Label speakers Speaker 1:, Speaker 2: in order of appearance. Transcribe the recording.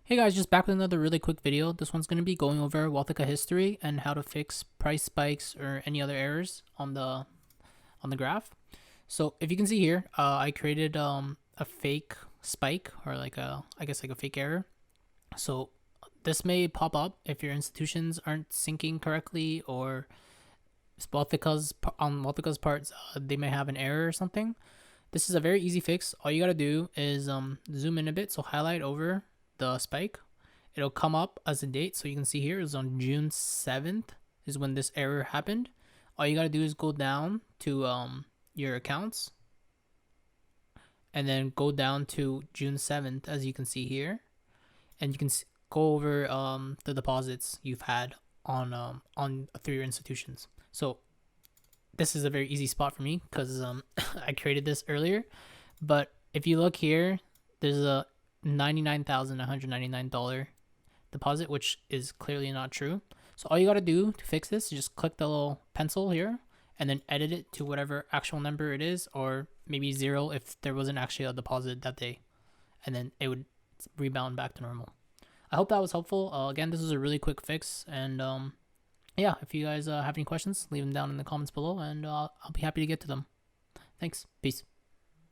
Speaker 1: Hey guys, just back with another really quick video. This one's going to be going over Wealthica history and how to fix price spikes or any other errors on the graph. So if you can see here, I created a fake spike or like I guess like a fake error. So this may pop up if your institutions aren't syncing correctly, or Wealthica's parts, they may have an error or something. This is a very easy fix. All you gotta do is zoom in a bit, so highlight over the spike. It'll come up as a date, so you can see here is on June 7th is when this error happened. All you gotta do is go down to your accounts, and then go down to June 7th, as you can see here, and you can go over the deposits you've had on through your institutions. So this is a very easy spot for me because I created this earlier. But if you look here, there's a $99,199 deposit, which is clearly not true. So all you got to do to fix this is just click the little pencil here and then edit it to whatever actual number it is, or maybe 0 if there wasn't actually a deposit that day, and then it would rebound back to normal. I hope that was helpful. Again, this is a really quick fix, and yeah, if you guys have any questions, leave them down in the comments below, and I'll be happy to get to them. Thanks. Peace.